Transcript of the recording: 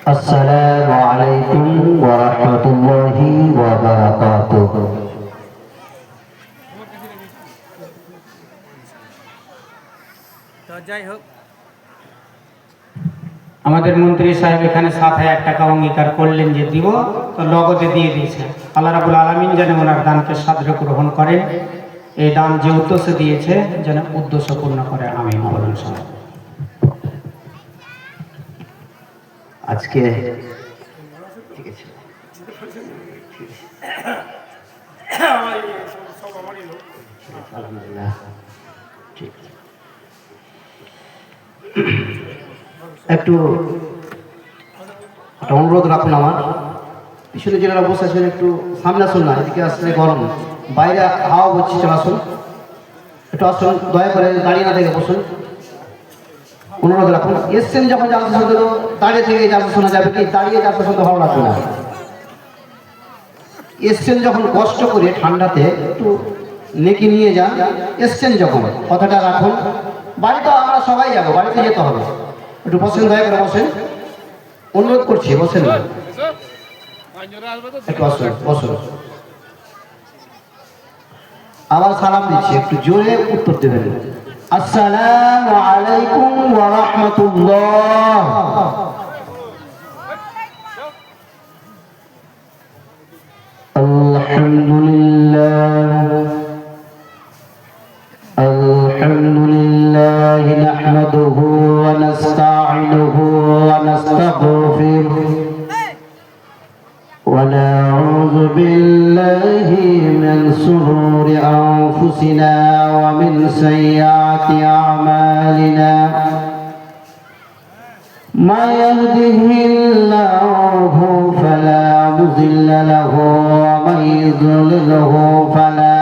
السلام عليكم ورحمة الله وبركاته. আমাদের মন্ত্রী সাহেব এখানে 7,000 টাকা অঙ্গীকার করলেন যে দিব, তো নগদে দিয়ে দিয়েছে। আল্লাহ রাব্বুল আলামিন যেন ওনার দানকে সাদরে গ্রহণ করেন, এই দান যে উদ্দেশ্যে দিয়েছে যেন উদ্দেশ্য পূর্ণ করে। আমিন বলুন সবাই। আজকে ঠিক আছে, আলহামদুলিল্লাহ ঠিক আছে। একটু অনুরোধ রাখুন, আমার পিছনে যারা বসে আছেন একটু সামনে আসুন না, এদিকে আসলে গরম, বাইরে হাওয়া বলছে, চলে আসুন, একটু আসুন, দয়া করে দাঁড়িয়ে না থেকে বসুন। অনুরোধ রাখুন, এসছেন যখন জানতে শুনতে, তো দাঁড়িয়ে থেকে জানতে শোনা যাবে কি? দাঁড়িয়ে জানতে শুনতে ভালো লাগবে না। এসছেন যখন কষ্ট করে ঠান্ডাতে, একটু নেকি নিয়ে যান। এসছেন যখন কথাটা রাখুন। বাড়িতে আমরা সবাই যাবো, বাড়িতে যেতে হবে। একটু বসেন, দয়া করে বসেন, অনুরোধ করছি, বসেন না, একটু বসুন বসুন। আবার সালাম দিচ্ছি, একটু জোরে উত্তর দেবেন। আসসালামু আলাইকুম ওয়া রাহমাতুল্লাহ। আলহামদুলিল্লাহ আলহামদুলিল্লাহ নাহমাদুহু ওয়া নাস্তাঈনুহু ওয়া নাস্তাগফিরুহু ওয়া নাউযু বিল্লাহি মিন শুরুরি আনফুসিনা ওয়া মিন সাইয়্যাতি আ'মালিনা। মা ইয়াহদিহিল্লাহু ফালা মুযিল্লা লাহু ওয়া মান ইউদ্লিলহু ফালা